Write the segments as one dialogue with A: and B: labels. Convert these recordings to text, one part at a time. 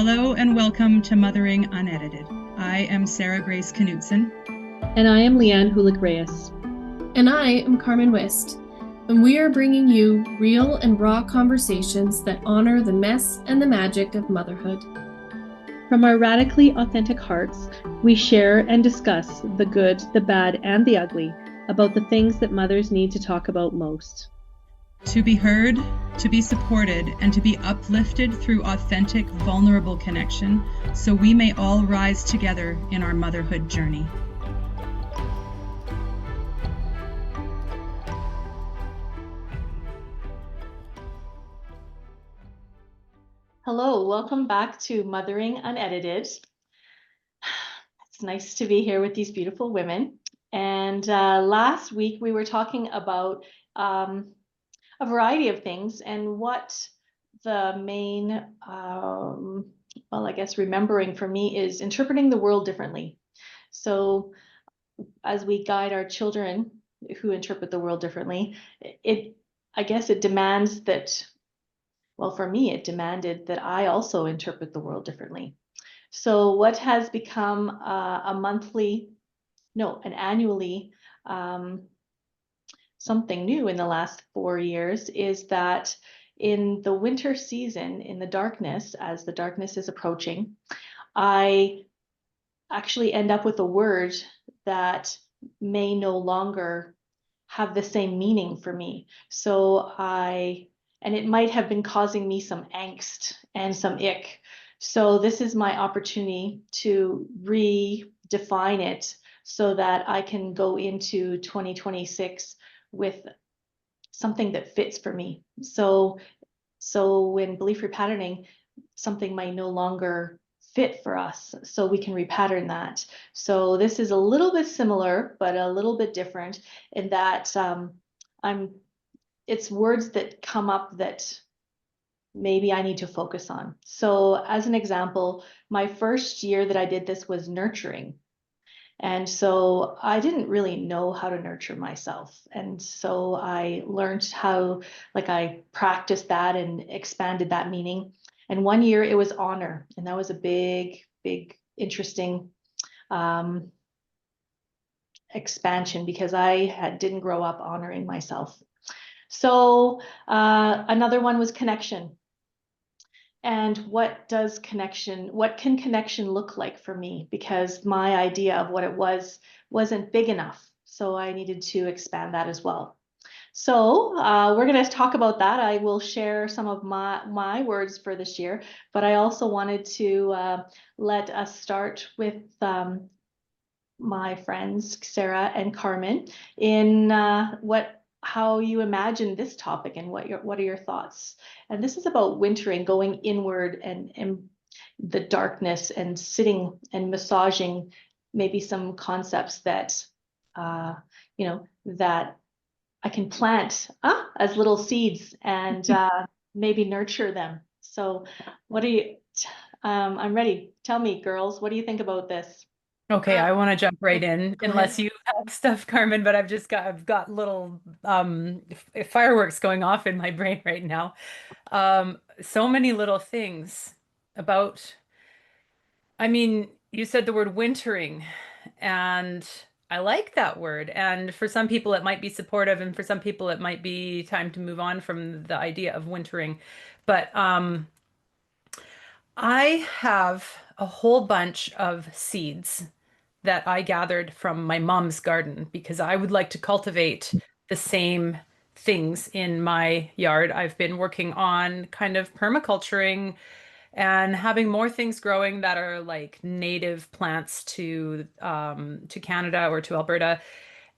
A: Hello and welcome to Mothering Unedited. I am Sarah Grace Knutson.
B: And I am Leanne Hulick-Reyes.
C: And I am Carmen West. And we are bringing you real and raw conversations that honor the mess and the magic of motherhood.
B: From our radically authentic hearts, we share and discuss the good, the bad, and the ugly about the things that mothers need to talk about most.
A: To be heard, to be supported, and to be uplifted through authentic, vulnerable connection, so we may all rise together in our motherhood journey.
B: Hello, welcome back to Mothering Unedited. It's nice to be here with these beautiful women. And last week we were talking about a variety of things and what the main, remembering for me is interpreting the world differently. So as we guide our children who interpret the world differently, it demands that, well, for me, it demanded that I also interpret the world differently. So what has become an annually, something new in the last 4 years is that in the winter season, in the darkness, as the darkness is approaching, I actually end up with a word that may no longer have the same meaning for me. And it might have been causing me some angst and some ick. So this is my opportunity to redefine it so that I can go into 2026 with something that fits for me. So when belief repatterning, something might no longer fit for us, so we can repattern that. So this is a little bit similar, but a little bit different in that it's words that come up that maybe I need to focus on. So as an example, my first year that I did this was nurturing. And so I didn't really know how to nurture myself. And so I learned how, I practiced that and expanded that meaning. And one year it was honor. And that was a big, big, interesting expansion because I didn't grow up honoring myself. So another one was connection. And what can connection look like for me? Because my idea of what it wasn't big enough. So I needed to expand that as well. So we're going to talk about that. I will share some of my words for this year, but I also wanted to let us start with my friends, Sarah and Carmen, in how you imagine this topic and what are your thoughts? And this is about wintering, going inward and the darkness and sitting and massaging maybe some concepts that that I can plant as little seeds and maybe nurture them. So I'm ready. Tell me, girls, what do you think about this?
D: Okay, I want to jump right in, unless you have stuff, Carmen, but I've got little fireworks going off in my brain right now. So many little things about, you said the word wintering, and I like that word. And for some people it might be supportive, and for some people it might be time to move on from the idea of wintering. But I have a whole bunch of seeds that I gathered from my mom's garden because I would like to cultivate the same things in my yard. I've been working on kind of permaculturing and having more things growing that are like native plants to Canada or to Alberta.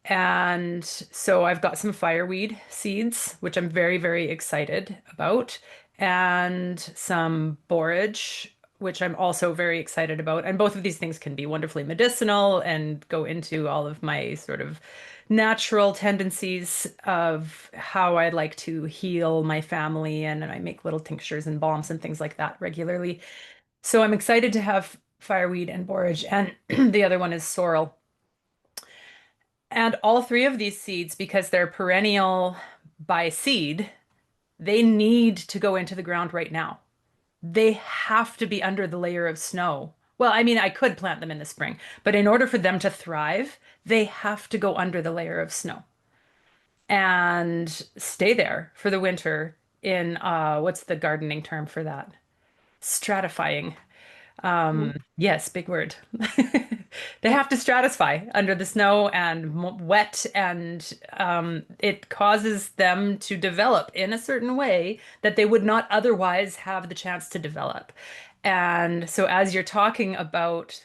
D: And so I've got some fireweed seeds, which I'm very, very excited about, and some borage, which I'm also very excited about. And both of these things can be wonderfully medicinal and go into all of my sort of natural tendencies of how I'd like to heal my family. And I make little tinctures and balms and things like that regularly. So I'm excited to have fireweed and borage, and the other one is sorrel. And all three of these seeds, because they're perennial by seed, they need to go into the ground right now. they have to be under the layer of snow. Well, I mean, I could plant them in the spring, but in order for them to thrive, they have to go under the layer of snow and stay there for the winter in what's the gardening term for that? Stratifying. Yes, big word. They have to stratify under the snow and wet, and it causes them to develop in a certain way that they would not otherwise have the chance to develop. And so, as you're talking about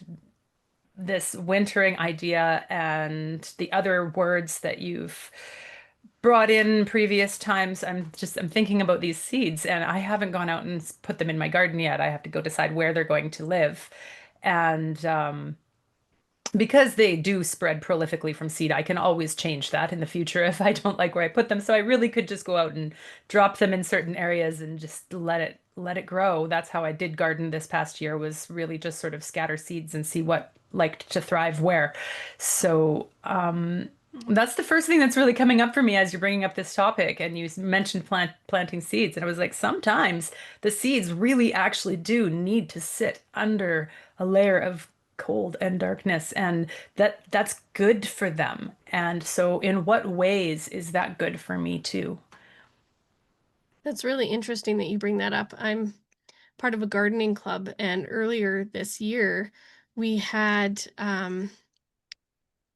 D: this wintering idea and the other words that you've brought in previous times, I'm thinking about these seeds, and I haven't gone out and put them in my garden yet. I have to go decide where they're going to live. And because they do spread prolifically from seed, I can always change that in the future if I don't like where I put them. So I really could just go out and drop them in certain areas and just let it grow. That's how I did garden this past year, was really just sort of scatter seeds and see what liked to thrive where. So that's the first thing that's really coming up for me as you're bringing up this topic. And you mentioned planting seeds, and I was like, sometimes the seeds really actually do need to sit under a layer of cold and darkness, and that's good for them. And so in what ways is that good for me too?
C: That's really interesting that you bring that up. I'm part of a gardening club, and earlier this year we had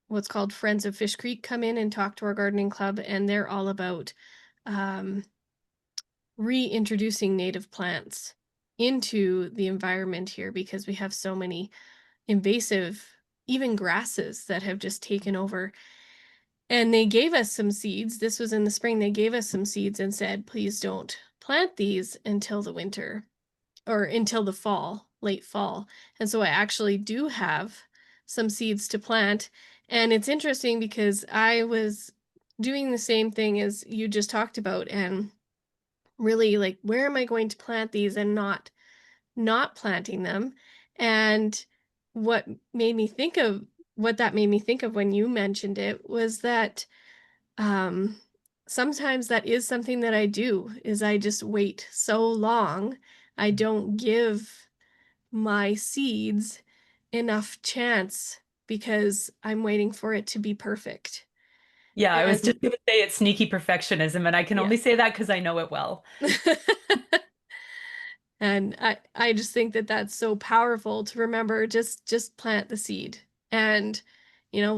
C: what's called Friends of Fish Creek come in and talk to our gardening club, and they're all about reintroducing native plants into the environment here, because we have so many invasive, even grasses, that have just taken over. And they gave us some seeds. This was in the spring. They gave us some seeds and said, please don't plant these until the winter or until the fall, late fall. And so I actually do have some seeds to plant. And it's interesting because I was doing the same thing as you just talked about, and really like, where am I going to plant these, and not planting them. And what made me think of what that made me think of when you mentioned it was that sometimes that is something that I do, is I just wait so long. I don't give my seeds enough chance because I'm waiting for it to be perfect.
D: Yeah, I was
C: And
D: just going to say it's sneaky perfectionism, and I can only say that because I know it well.
C: And I just think that that's so powerful to remember. Just plant the seed, and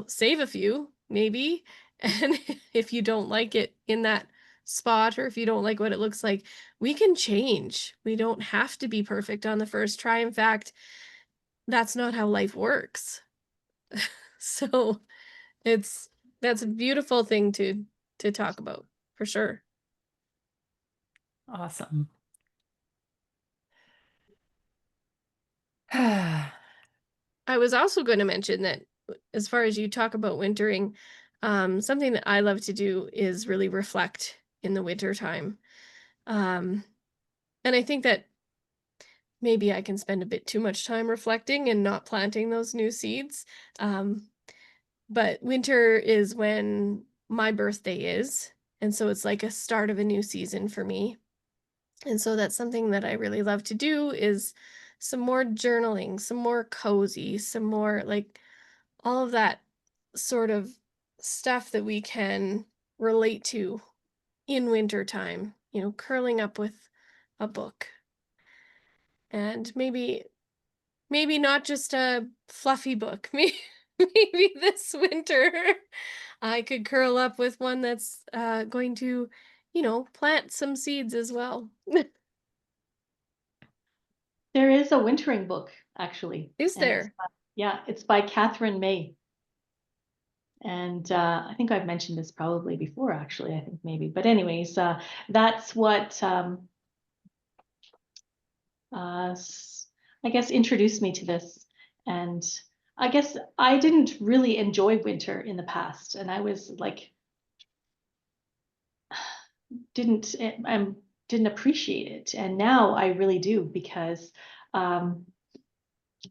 C: save a few maybe. And if you don't like it in that spot, or if you don't like what it looks like, we can change. We don't have to be perfect on the first try. In fact, that's not how life works. So that's a beautiful thing to talk about, for sure.
D: Awesome.
C: I was also going to mention that as far as you talk about wintering, something that I love to do is really reflect in the winter time. And I think that maybe I can spend a bit too much time reflecting and not planting those new seeds. But winter is when my birthday is. And so it's like a start of a new season for me. And so that's something that I really love to do, is some more journaling, some more cozy, some more like all of that sort of stuff that we can relate to in winter time, curling up with a book. And maybe not just a fluffy book. Maybe this winter I could curl up with one that's going to, plant some seeds as well.
B: There is a wintering book, actually.
C: Is there?
B: It's by Catherine May. And I think I've mentioned this probably before, actually, I think maybe. But anyways, that's what I guess introduced me to this. And I guess I didn't really enjoy winter in the past. And I was like, didn't appreciate it. And now I really do, because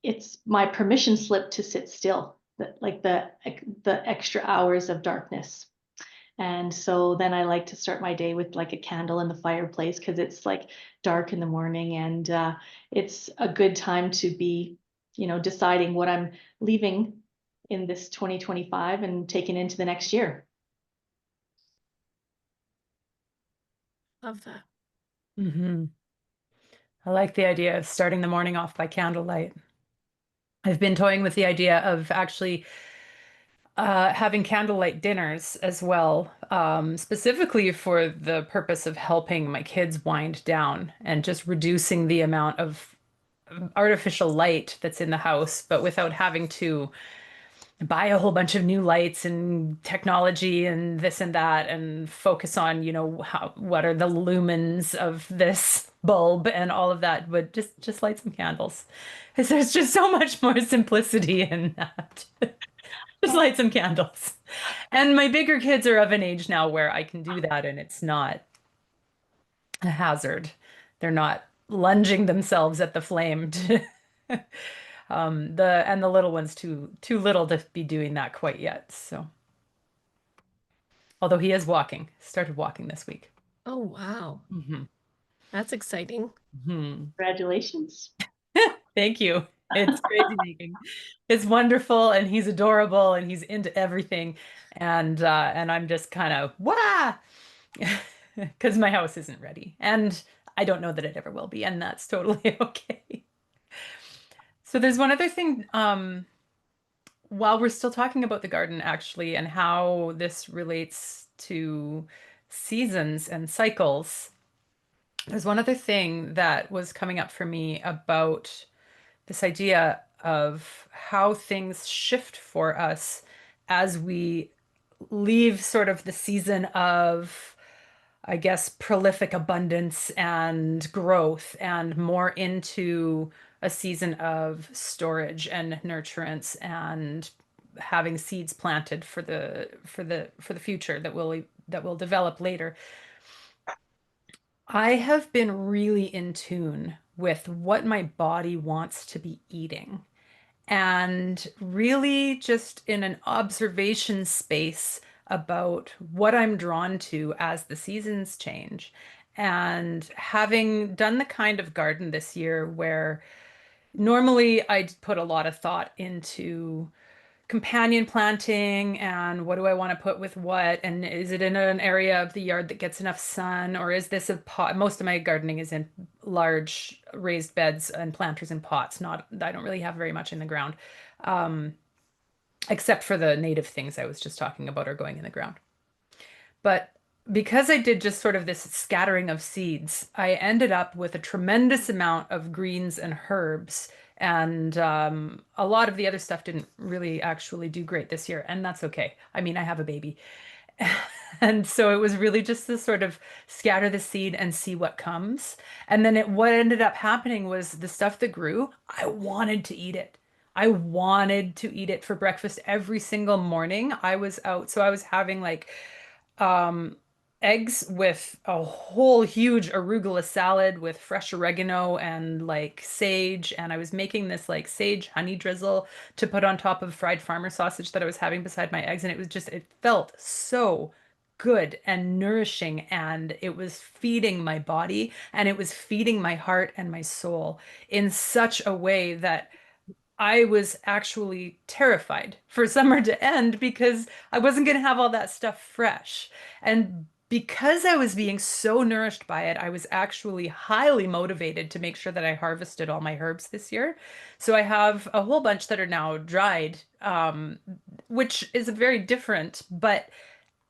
B: it's my permission slip to sit still, like the extra hours of darkness. And so then I like to start my day with like a candle in the fireplace because it's like dark in the morning, and it's a good time to be, deciding what I'm leaving in this 2025 and taking into the next year.
C: Love that.
D: Mm-hmm. I like the idea of starting the morning off by candlelight. I've been toying with the idea of actually having candlelight dinners as well, specifically for the purpose of helping my kids wind down and just reducing the amount of artificial light that's in the house, but without having to buy a whole bunch of new lights and technology and this and that and focus on, what are the lumens of this bulb and all of that, but just light some candles. Because there's just so much more simplicity in that. Just light some candles. And my bigger kids are of an age now where I can do that and it's not a hazard. They're not lunging themselves at the flame to the little one's too little to be doing that quite yet. So although he is walking, started walking this week.
C: Oh, wow.
D: Hmm.
C: That's exciting.
D: Hmm.
B: Congratulations.
D: Thank you. It's crazy making. It's wonderful and he's adorable and he's into everything. And I'm just kind of wah because my house isn't ready. And I don't know that it ever will be, and that's totally okay. So there's one other thing, while we're still talking about the garden actually and how this relates to seasons and cycles, there's one other thing that was coming up for me about this idea of how things shift for us as we leave sort of the season of, I guess, prolific abundance and growth and more into a season of storage and nurturance and having seeds planted for the future that will develop later. I have been really in tune with what my body wants to be eating and really just in an observation space about what I'm drawn to as the seasons change. And having done the kind of garden this year where normally I'd put a lot of thought into companion planting and what do I want to put with what, and is it in an area of the yard that gets enough sun, or is this a pot? Most of my gardening is in large raised beds and planters in pots. Not, I don't really have very much in the ground, except for the native things I was just talking about are going in the ground. But because I did just sort of this scattering of seeds, I ended up with a tremendous amount of greens and herbs. And a lot of the other stuff didn't really actually do great this year. And that's okay. I mean, I have a baby. And so it was really just to sort of scatter the seed and see what comes. And then what ended up happening was the stuff that grew, I wanted to eat it. I wanted to eat it for breakfast every single morning. I was out. So I was having like um, eggs with a whole huge arugula salad with fresh oregano and like sage. And I was making this like sage honey drizzle to put on top of fried farmer sausage that I was having beside my eggs. And it was just, it felt so good and nourishing. And it was feeding my body and it was feeding my heart and my soul in such a way that I was actually terrified for summer to end because I wasn't going to have all that stuff fresh. And because I was being so nourished by it, I was actually highly motivated to make sure that I harvested all my herbs this year. So I have a whole bunch that are now dried, which is very different. But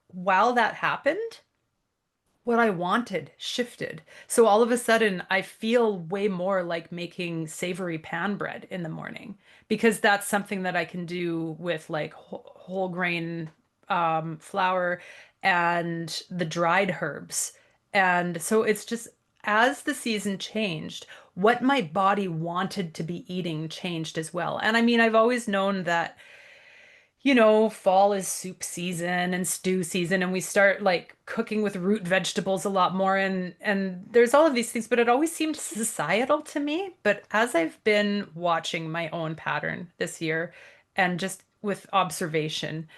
D: while that happened, what I wanted shifted. So all of a sudden, I feel way more like making savory pan bread in the morning because that's something that I can do with like whole grain flour and the dried herbs. And so it's just as the season changed, what my body wanted to be eating changed as well. And I mean, I've always known that fall is soup season and stew season, and we start like cooking with root vegetables a lot more, and there's all of these things, but it always seemed societal to me. But as I've been watching my own pattern this year and just with observation,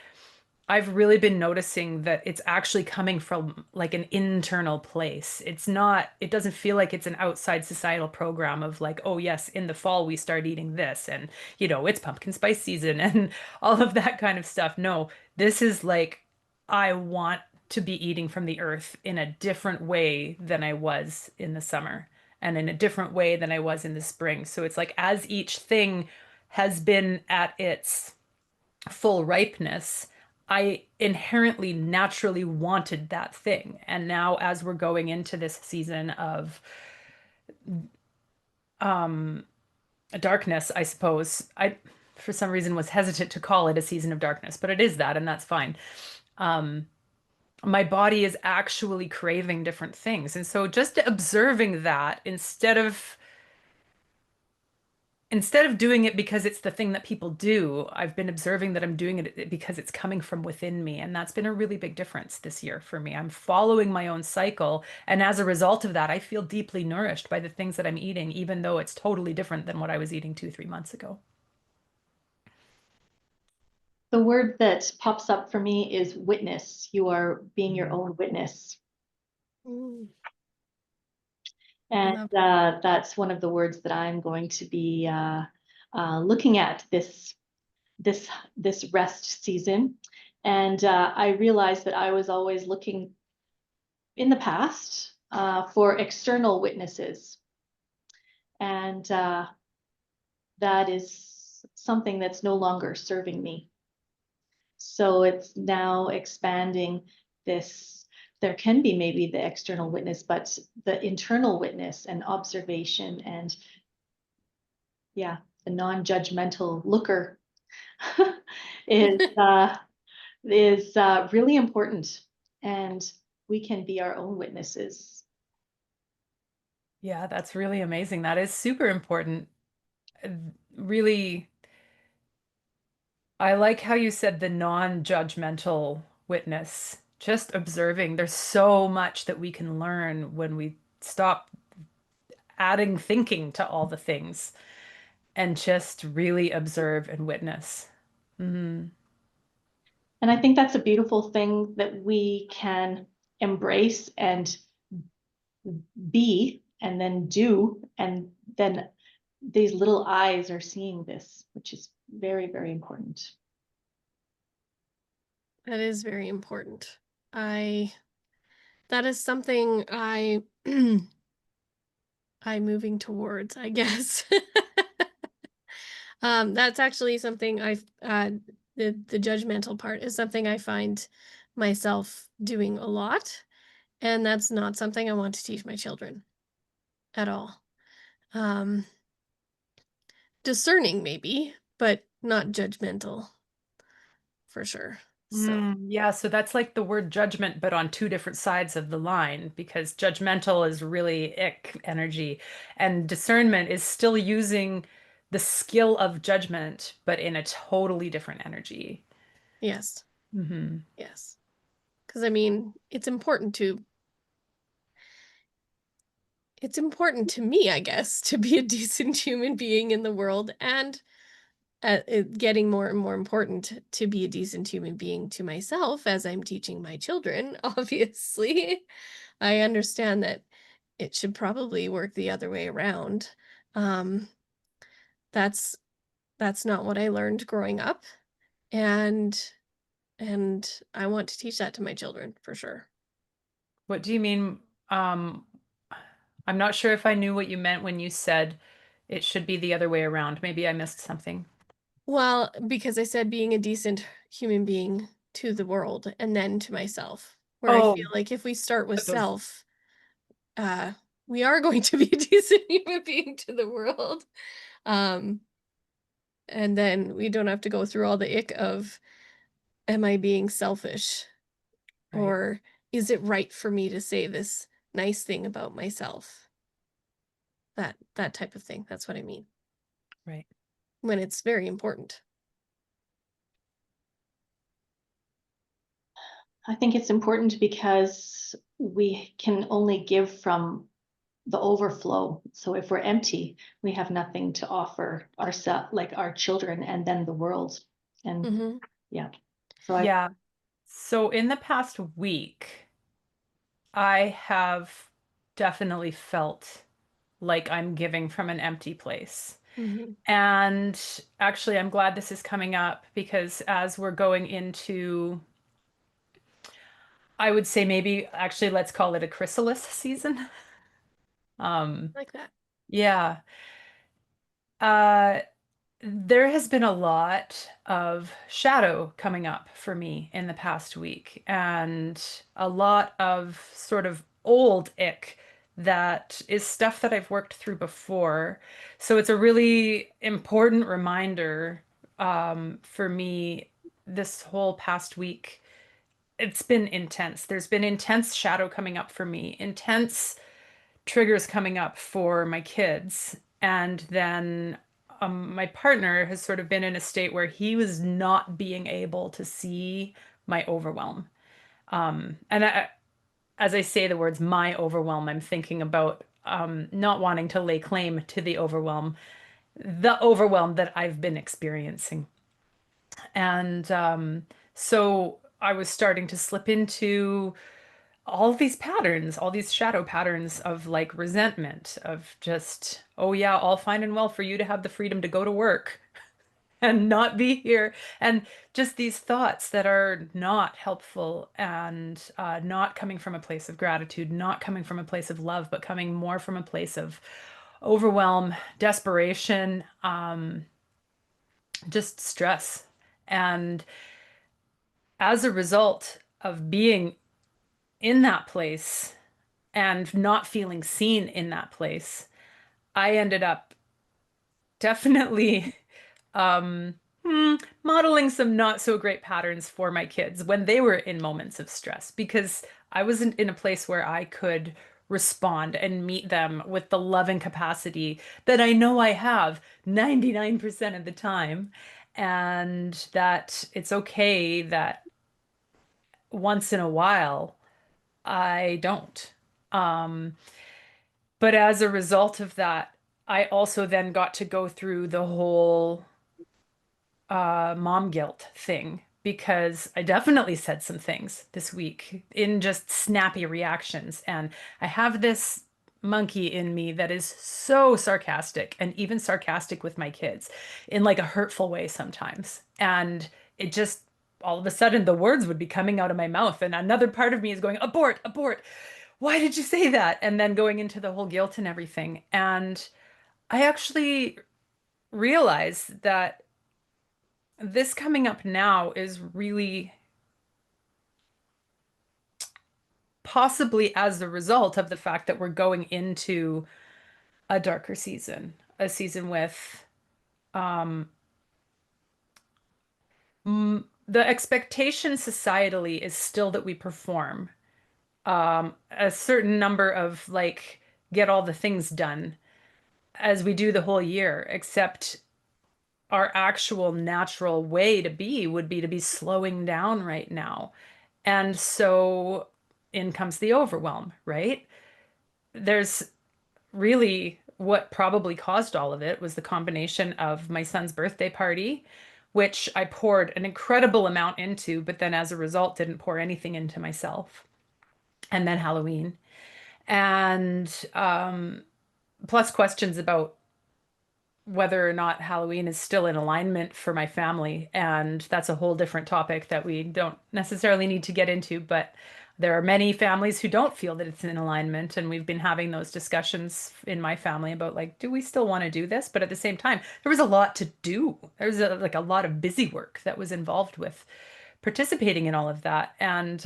D: I've really been noticing that it's actually coming from like an internal place. It's not, it doesn't feel like it's an outside societal program of like, oh yes, in the fall we start eating this and it's pumpkin spice season and all of that kind of stuff. No, this is like I want to be eating from the earth in a different way than I was in the summer and in a different way than I was in the spring. So it's like as each thing has been at its full ripeness, I inherently naturally wanted that thing. And now as we're going into this season of um darkness, I suppose, I for some reason was hesitant to call it a season of darkness, but it is that, and that's fine. Um my body is actually craving different things. And so just observing that instead of doing it because it's the thing that people do, I've been observing that I'm doing it because it's coming from within me. And that's been a really big difference this year for me. I'm following my own cycle. And as a result of that, I feel deeply nourished by the things that I'm eating, even though it's totally different than what I was eating 2, 3 months ago.
B: The word that pops up for me is witness. You are being your own witness.
C: Mm,
B: And
C: love
B: that's one of the words that I'm going to be looking at this rest season. And I realized that I was always looking in the past for external witnesses. And that is something that's no longer serving me. So it's now expanding this. There can be maybe the external witness, but the internal witness and observation and the non-judgmental looker is really important, and we can be our own witnesses.
D: Yeah, that's really amazing. That is super important. Really, I like how you said the non-judgmental witness, just observing. There's so much that we can learn when we stop adding thinking to all the things and just really observe and witness. Mm-hmm.
B: And I think that's a beautiful thing that we can embrace and be and then do, and then these little eyes are seeing this, which is very, very important.
C: That is very important. That is something I'm moving towards, I guess. That's actually something the judgmental part is something I find myself doing a lot, and that's not something I want to teach my children at all. Um, Discerning maybe, but not judgmental for sure. So,
D: Yeah, so that's like the word judgment, but on two different sides of the line, because judgmental is really ick energy, and discernment is still using the skill of judgment, but in a totally different energy.
C: yes.
D: Mm-hmm.
C: Yes. Because I mean, it's important to me, I guess, to be a decent human being in the world, and it getting more and more important to be a decent human being to myself as I'm teaching my children. Obviously, I understand that it should probably work the other way around. Um, that's not what I learned growing up, and I want to teach that to my children for sure.
D: What do you mean? Um, I'm not sure if I knew what you meant when you said it should be the other way around. Maybe I missed something.
C: Well, because I said being a decent human being to the world and then to myself, where I feel
D: Oh,
C: like if we start with
D: but those,
C: self, we are going to be a decent human being to the world. Um, and then we don't have to go through all the ick of, am I being selfish?
D: right,
C: Or is it right for me to say this nice thing about myself? That type of thing. That's what I mean.
D: right.
C: When it's very important.
B: I think it's important because we can only give from the overflow. So if we're empty, we have nothing to offer ourselves, like our children, and then the world. And
C: Mm-hmm.
B: yeah, so
D: Yeah. So in the past week, I have definitely felt like I'm giving from an empty place.
C: Mhm.
D: And actually, I'm glad this is coming up because as we're going into, I would say maybe actually let's call it a chrysalis season.
C: Like that.
D: Yeah. Uh, there has been a lot of shadow coming up for me in the past week, and a lot of sort of old ick that is stuff that I've worked through before. So it's a really important reminder for me this whole past week. It's been intense. There's been intense shadow coming up for me, intense triggers coming up for my kids. And then my partner has sort of been in a state where he was not being able to see my overwhelm. As I say the words my overwhelm, I'm thinking about not wanting to lay claim to the overwhelm that I've been experiencing. And so I was starting to slip into all of these patterns, all these shadow patterns of like resentment, of just, oh yeah, all fine and well for you to have the freedom to go to work and not be here. And just these thoughts that are not helpful and not coming from a place of gratitude, not coming from a place of love, but coming more from a place of overwhelm, desperation, just stress. And as a result of being in that place, and not feeling seen in that place, I ended up definitely um, modeling some not so great patterns for my kids when they were in moments of stress because I wasn't in a place where I could respond and meet them with the loving capacity that I know I have 99% of the time. And that it's okay that once in a while I don't. Um, But as a result of that, I also then got to go through the whole mom guilt thing because I definitely said some things this week in just snappy reactions. And I have this monkey in me that is so sarcastic and even sarcastic with my kids in like a hurtful way sometimes. And it just all of a sudden the words would be coming out of my mouth and another part of me is going abort, abort, why did you say that? And then going into the whole guilt and everything. And I actually realized that this coming up now is really possibly as a result of the fact that we're going into a darker season, a season with um, the expectation societally is still that we perform a certain number of like get all the things done as we do the whole year, except our actual natural way to be would be to be slowing down right now. And so in comes the overwhelm, right? There's really what probably caused all of it was the combination of my son's birthday party, which I poured an incredible amount into, but then as a result didn't pour anything into myself. And then Halloween. And plus questions about whether or not Halloween is still in alignment for my family. And that's a whole different topic that we don't necessarily need to get into, but there are many families who don't feel that it's in alignment. And we've been having those discussions in my family about like, do we still want to do this? But at the same time, there was a lot to do. There was like a lot of busy work that was involved with participating in all of that. And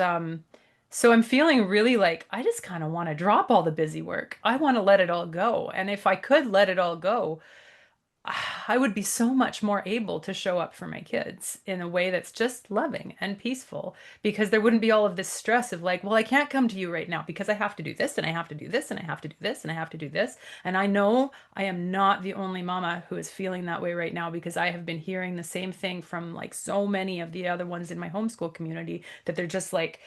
D: so I'm feeling really like I just kind of want to drop all the busy work. I want to let it all go. And if I could let it all go, I would be so much more able to show up for my kids in a way that's just loving and peaceful because there wouldn't be all of this stress of like, well, I can't come to you right now because I have to do this and I have to do this and I have to do this and I have to do this. And I know I am not the only mama who is feeling that way right now because I have been hearing the same thing from like so many of the other ones in my homeschool community that they're just like,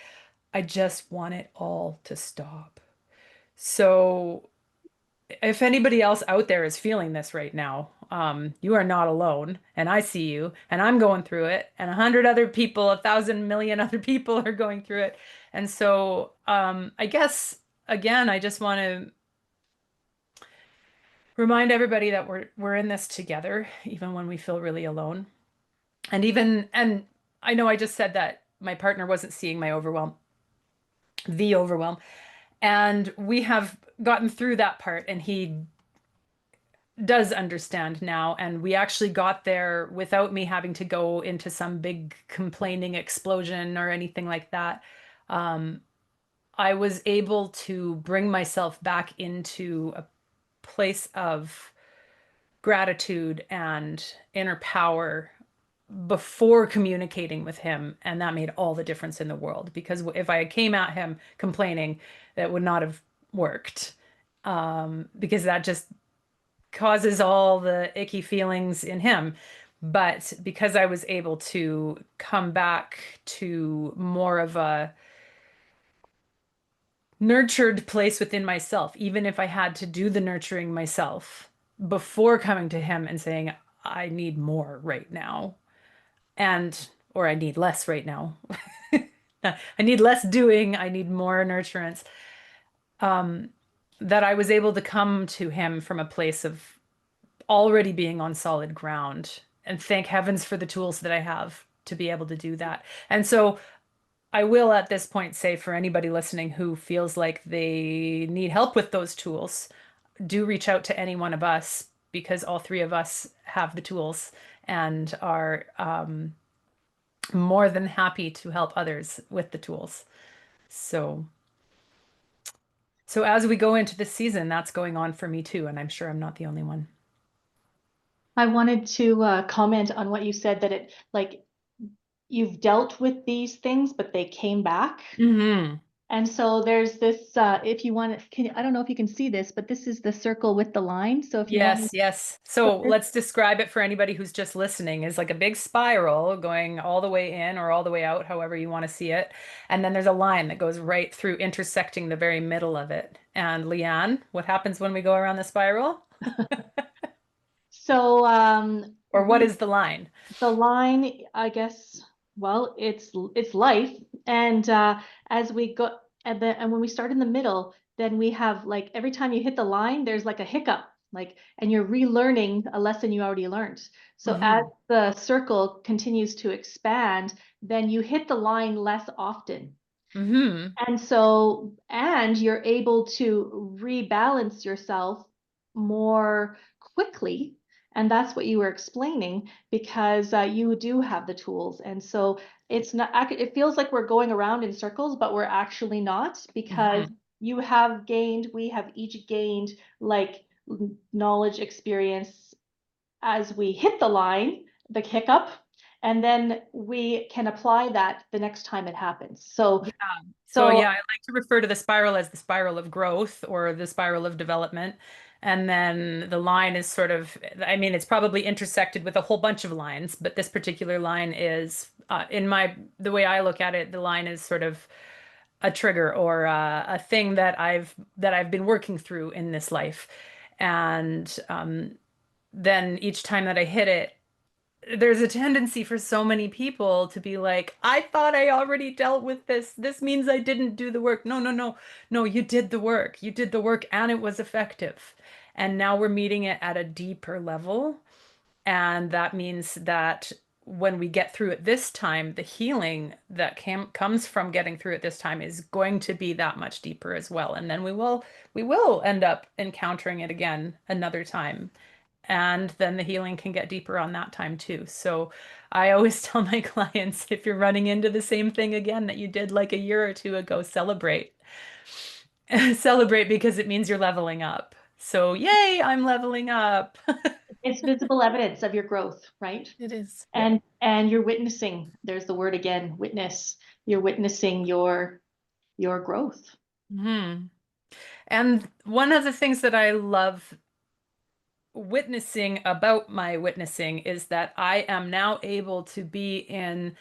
D: I just want it all to stop. So if anybody else out there is feeling this right now, you are not alone. And I see you, and I'm going through it, and 100 other people, 1,000,000,000 other people are going through it. And so, I guess again, I just want to remind everybody that we're in this together, even when we feel really alone. And I know I just said that my partner wasn't seeing my overwhelm, the overwhelm, and we have gotten through that part, and he does understand now. And we actually got there without me having to go into some big complaining explosion or anything like that. Um, I was able to bring myself back into a place of gratitude and inner power before communicating with him. And that made all the difference in the world, because if I came at him complaining, that would not have worked. Because that just causes all the icky feelings in him. But because I was able to come back to more of a nurtured place within myself, even if I had to do the nurturing myself before coming to him and saying, I need more right now, or I need less right now. I need less doing, I need more nurturance. That I was able to come to him from a place of already being on solid ground, and thank heavens for the tools that I have to be able to do that. And so I will at this point say, for anybody listening who feels like they need help with those tools, do reach out to any one of us, because all three of us have the tools and are more than happy to help others with the tools. So as we go into this season, that's going on for me too, and I'm sure I'm not the only one.
B: I wanted to comment on what you said, that it, like, you've dealt with these things, but they came back.
D: Mm-hmm.
B: And so there's this, if you want to, I don't know if you can see this, but this is the circle with the line. So if you want
D: Yes. So let's describe it for anybody who's just listening. Is like a big spiral going all the way in or all the way out, however you want to see it. And then there's a line that goes right through, intersecting the very middle of it. And Leanne, what happens when we go around the spiral?
B: so
D: Or what is the line?
B: the line, I guess, well, it's life. And as we go, and when we start in the middle, then we have, like, every time you hit the line, there's like a hiccup, like, and you're relearning a lesson you already learned. So as the circle continues to expand, then you hit the line less often. And so, and you're able to rebalance yourself more quickly. And that's what you were explaining, because you do have the tools. And so it's not, it feels like we're going around in circles, but we're actually not, because you have gained, we have each gained, like, knowledge, experience as we hit the line, the hiccup, and then we can apply that the next time it happens. So
D: yeah, I like to refer to the spiral as the spiral of growth or the spiral of development. And then the line is sort of, I mean, it's probably intersected with a whole bunch of lines, but this particular line is, the way I look at it, the line is sort of a trigger or a thing that I've been working through in this life. And then each time that I hit it, there's a tendency for so many people to be like, I thought I already dealt with this. This means I didn't do the work. No, you did the work. You did the work and it was effective. And now we're meeting it at a deeper level. And that means that when we get through it this time, the healing that comes from getting through it this time is going to be that much deeper as well. And then we will end up encountering it again another time. And then the healing can get deeper on that time too. So I always tell my clients, if you're running into the same thing again that you did like a year or two ago, celebrate. Celebrate, because it means you're leveling up. So yay, I'm leveling up.
B: it's visible evidence of your growth, right?
C: It is.
B: And you're witnessing, there's the word again, witness. You're witnessing your growth.
D: And one of the things that I love witnessing about my witnessing is that I am now able to be in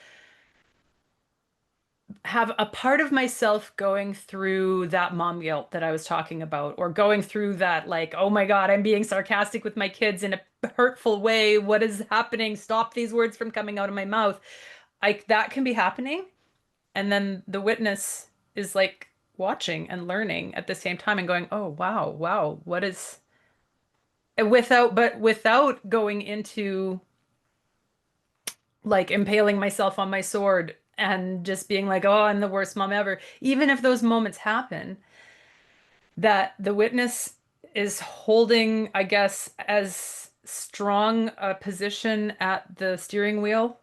D: have a part of myself going through that mom guilt that I was talking about, or going through that, like, oh my God, I'm being sarcastic with my kids in a hurtful way. What is happening? Stop these words from coming out of my mouth. That can be happening. And then the witness is like watching and learning at the same time and going, oh, wow, what is, without going into like impaling myself on my sword and just being like, oh, I'm the worst mom ever. Even if those moments happen, that the witness is holding, I guess, as strong a position at the steering wheel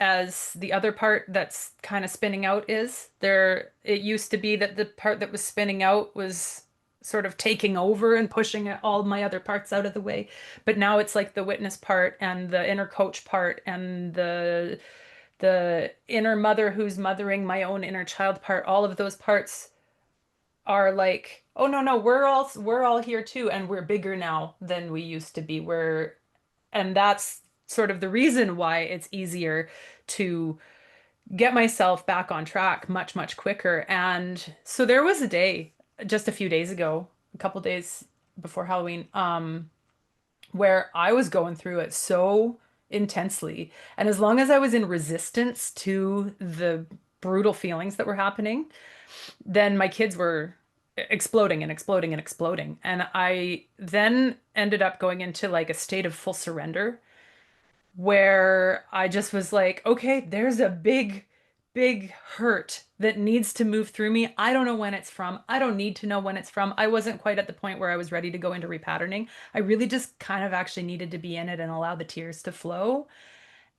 D: as the other part that's kind of spinning out is. There, it used to be that the part that was spinning out was sort of taking over and pushing all my other parts out of the way. But now it's like the witness part and the inner coach part and the inner mother who's mothering my own inner child part. All of those parts are like, oh no, we're all here too, and we're bigger now than we used to be. And that's sort of the reason why it's easier to get myself back on track much quicker. And so there was a day just a few days ago, a couple days before Halloween, where I was going through it so intensely. And as long as I was in resistance to the brutal feelings that were happening, then my kids were exploding and exploding and exploding. And I then ended up going into like a state of full surrender where I just was like, okay, there's a big hurt that needs to move through me. I don't know when it's from. I don't need to know when it's from. I wasn't quite at the point where I was ready to go into repatterning. I really just kind of actually needed to be in it and allow the tears to flow.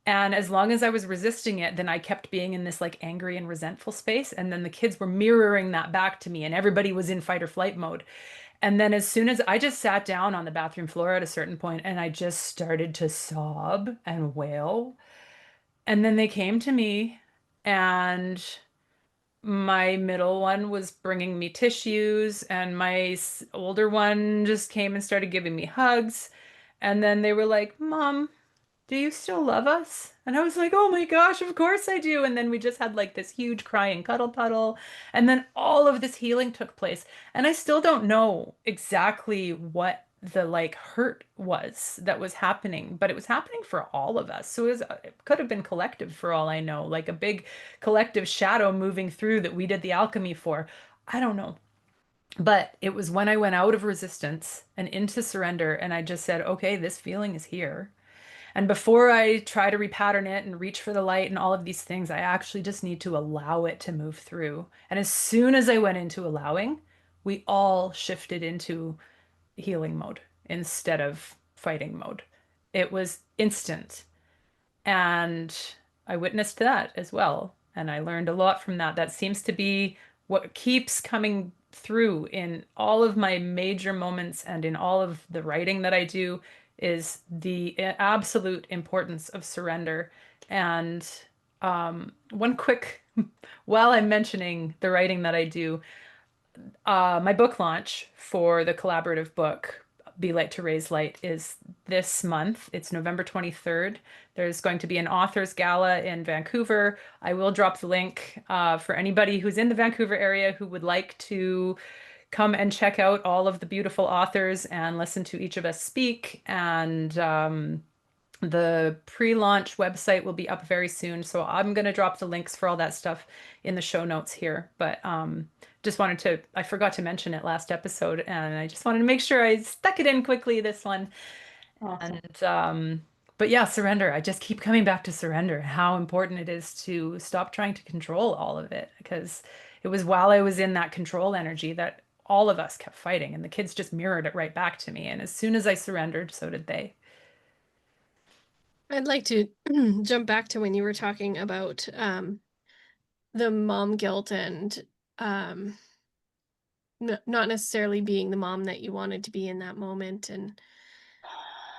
D: And as long as I was resisting it, then I kept being in this like angry and resentful space. And then the kids were mirroring that back to me, and everybody was in fight or flight mode. And then as soon as I just sat down on the bathroom floor at a certain point and I just started to sob and wail. And then they came to me, and my middle one was bringing me tissues, and my older one just came and started giving me hugs. And then they were like, Mom, do you still love us? And I was like, oh my gosh, of course I do. And then we just had like this huge crying cuddle puddle. And then all of this healing took place. And I still don't know exactly what the like hurt was that was happening, but it was happening for all of us. So it could have been collective for all I know, like a big collective shadow moving through that we did the alchemy for. I don't know. But it was when I went out of resistance and into surrender, and I just said, okay, this feeling is here. And before I try to repattern it and reach for the light and all of these things, I actually just need to allow it to move through. And as soon as I went into allowing, we all shifted into healing mode instead of fighting mode. It was instant. And I witnessed that as well. And I learned a lot from that. That seems to be what keeps coming through in all of my major moments and in all of the writing that I do, is the absolute importance of surrender. And one quick, while I'm mentioning the writing that I do, my book launch for the collaborative book, Be Light to Raise Light, is this month. It's November 23rd. There's going to be an author's gala in Vancouver. I will drop the link for anybody who's in the Vancouver area who would like to come and check out all of the beautiful authors and listen to each of us speak. And the pre-launch website will be up very soon. So I'm going to drop the links for all that stuff in the show notes here. But just wanted to, I forgot to mention it last episode, and I just wanted to make sure I stuck it in quickly this one.
B: Awesome.
D: And but yeah, surrender. I just keep coming back to surrender, how important it is to stop trying to control all of it, because it was while I was in that control energy that all of us kept fighting, and the kids just mirrored it right back to me. And as soon as I surrendered, so did they.
C: I'd like to jump back to when you were talking about the mom guilt and not necessarily being the mom that you wanted to be in that moment,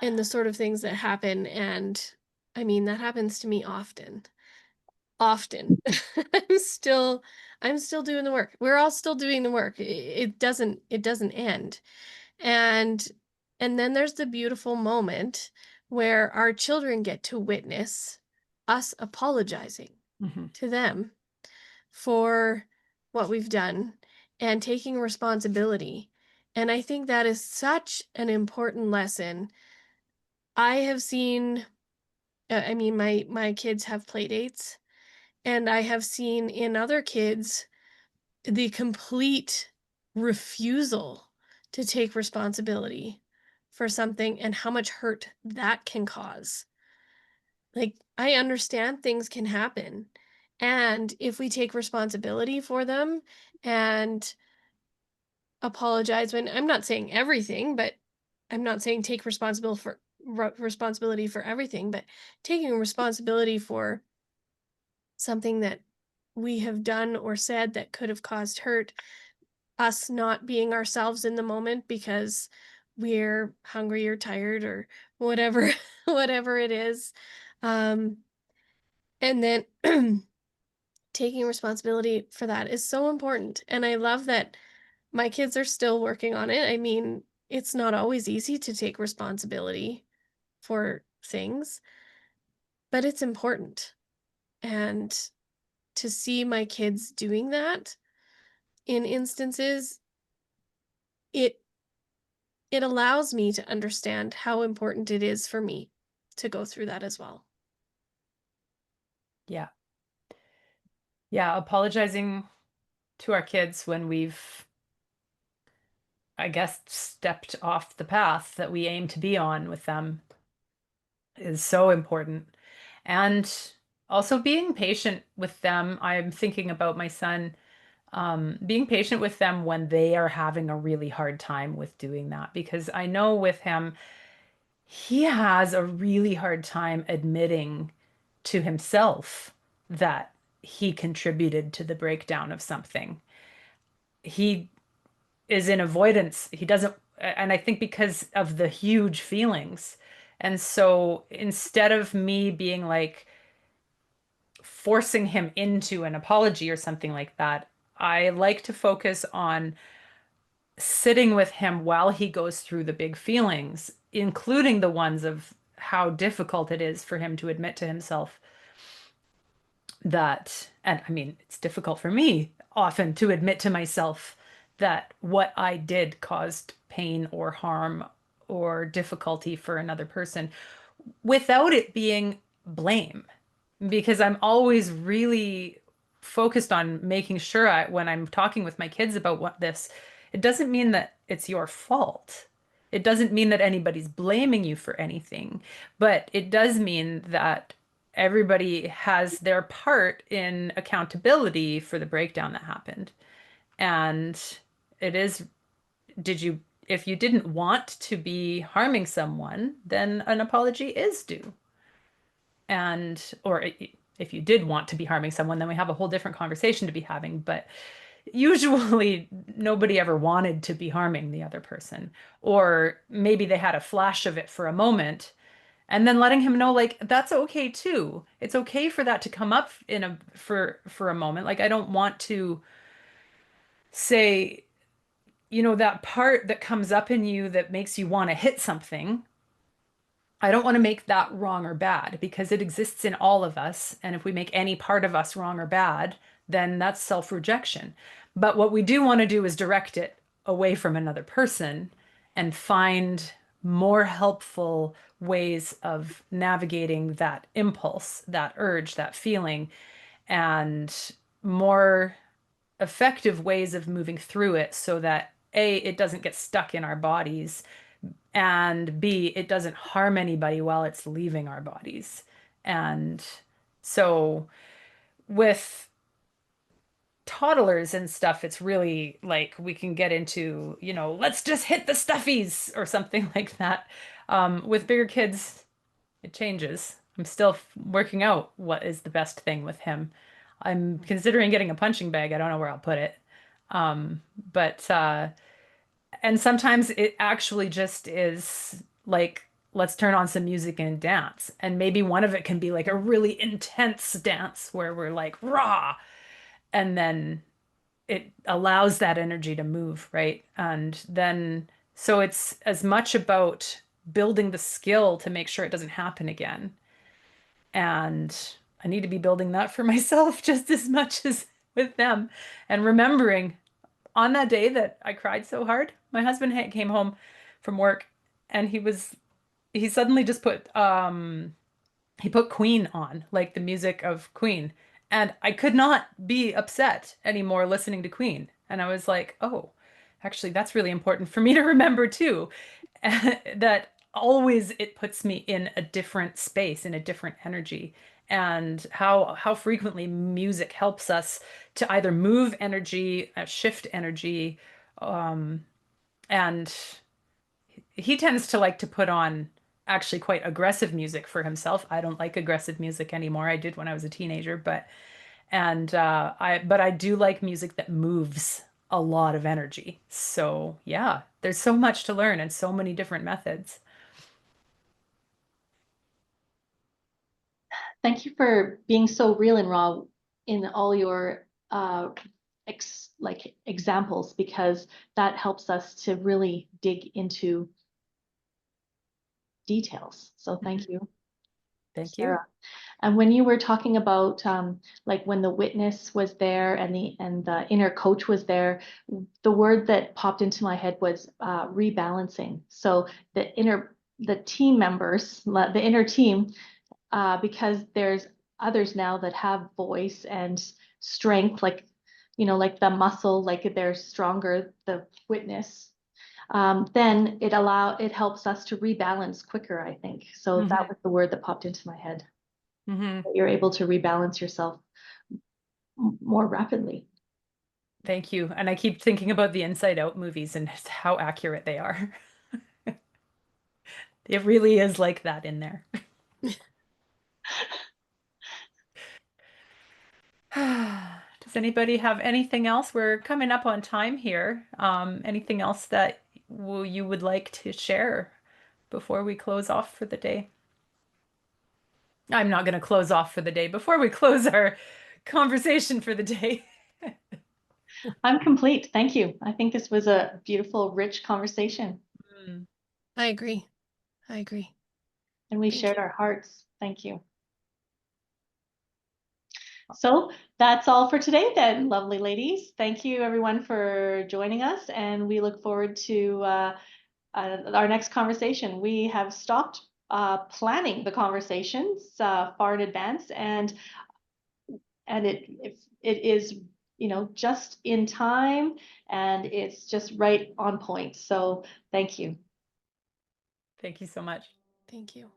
C: and the sort of things that happen. And I mean, that happens to me often. I'm still doing the work. We're all still doing the work. It doesn't end. And then there's the beautiful moment where our children get to witness us apologizing
D: Mm-hmm.
C: to them for what we've done and taking responsibility. And I think that is such an important lesson. I have seen, I mean, my kids have play dates, and I have seen in other kids the complete refusal to take responsibility for something and how much hurt that can cause. Like, I understand things can happen. And if we take responsibility for them and apologize when I'm not saying everything, but I'm not saying take responsibility for everything, but taking responsibility for something that we have done or said that could have caused hurt, us not being ourselves in the moment because we're hungry or tired or whatever whatever it is. Um and then taking responsibility for that is so important. And I love that my kids are still working on it. I mean, it's not always easy to take responsibility for things, but it's important. And to see my kids doing that in instances, it it allows me to understand how important it is for me to go through that as well.
D: Yeah. Yeah, apologizing to our kids when we've, I guess, stepped off the path that we aim to be on with them is so important. And also being patient with them. I'm thinking about my son, being patient with them when they are having a really hard time with doing that, because I know with him, he has a really hard time admitting to himself that he contributed to the breakdown of something. He is in avoidance. He doesn't, and I think because of the huge feelings. And so instead of me being like forcing him into an apology or something like that, I like to focus on sitting with him while he goes through the big feelings, including the ones of how difficult it is for him to admit to himself that, and I mean, it's difficult for me often to admit to myself that what I did caused pain or harm or difficulty for another person without it being blame, because I'm always really focused on making sure when I'm talking with my kids about this, it doesn't mean that it's your fault. It doesn't mean that anybody's blaming you for anything, but it does mean that everybody has their part in accountability for the breakdown that happened. And it is, if you didn't want to be harming someone, then an apology is due. And, or if you did want to be harming someone, then we have a whole different conversation to be having. But usually nobody ever wanted to be harming the other person, or maybe they had a flash of it for a moment, and then letting him know, like, that's okay too. It's okay for that to come up for a moment. Like, I don't want to say, that part that comes up in you that makes you want to hit something, I don't want to make that wrong or bad, because it exists in all of us. And if we make any part of us wrong or bad, then that's self-rejection. But what we do want to do is direct it away from another person and find more helpful ways of navigating that impulse, that urge, that feeling, and more effective ways of moving through it so that A, it doesn't get stuck in our bodies, and B, it doesn't harm anybody while it's leaving our bodies. And so with toddlers and stuff, it's really like we can get into, let's just hit the stuffies or something like that. With bigger kids, it changes. I'm still working out what is the best thing with him. I'm considering getting a punching bag. I don't know where I'll put it. But and sometimes it actually just is like, let's turn on some music and dance. And maybe one of it can be like a really intense dance where we're like, rah. And then it allows that energy to move, right? And then, so it's as much about building the skill to make sure it doesn't happen again. And I need to be building that for myself just as much as with them and remembering on that day that I cried so hard. My husband came home from work and he suddenly just put he put Queen on, like the music of Queen. And I could not be upset anymore listening to Queen. And I was like, oh, actually, that's really important for me to remember too. That always it puts me in a different space, in a different energy. And how frequently music helps us to either move energy, shift energy, and he tends to like to put on actually quite aggressive music for himself. I don't like aggressive music anymore. I did when I was a teenager, but I do like music that moves a lot of energy. So yeah, there's so much to learn and so many different methods.
B: Thank you for being so real and raw in all your examples, because that helps us to really dig into details. So thank you.
D: Thank you.
B: Sarah. And when you were talking about like when the witness was there and the inner coach was there, the word that popped into my head was rebalancing. So the team members, the inner team, because there's others now that have voice and strength, like like the muscle, like they're stronger, the witness. Then it helps us to rebalance quicker, I think. So that was the word that popped into my head. That you're able to rebalance yourself more rapidly.
D: Thank you. And I keep thinking about the Inside Out movies and how accurate they are. It really is like that in there. Does anybody have anything else? We're coming up on time here. Anything else that you would like to share before we close off for the day? I'm not going to close off for the day before we close our conversation for the day.
B: I'm complete. Thank you. I think this was a beautiful, rich conversation.
C: I agree. I agree.
B: And we
C: Thank
B: shared
C: you.
B: our hearts. Thank you. So that's all for today then, lovely ladies. Thank you everyone for joining us, and we look forward to our next conversation. We have stopped planning the conversations far in advance, and it is just in time, and it's just right on point. So thank you.
D: Thank you so much.
C: Thank you.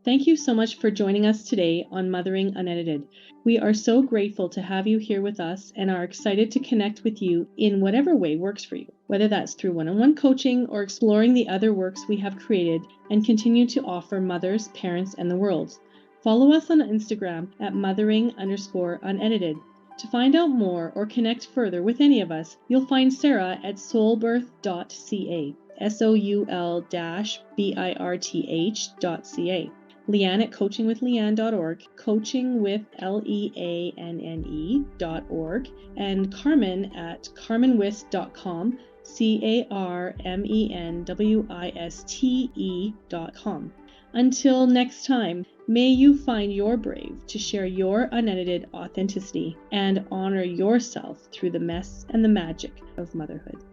A: Thank you so much for joining us today on Mothering Unedited. We are so grateful to have you here with us and are excited to connect with you in whatever way works for you, whether that's through one-on-one coaching or exploring the other works we have created and continue to offer mothers, parents, and the world. Follow us on Instagram at mothering_unedited. To find out more or connect further with any of us, you'll find Sarah at soulbirth.ca, soul-birth.ca. Leanne at coachingwithleanne.org, coachingwithleanne.org, and Carmen at carmenwist.com, carmenwiste.com. Until next time, may you find your brave to share your unedited authenticity and honor yourself through the mess and the magic of motherhood.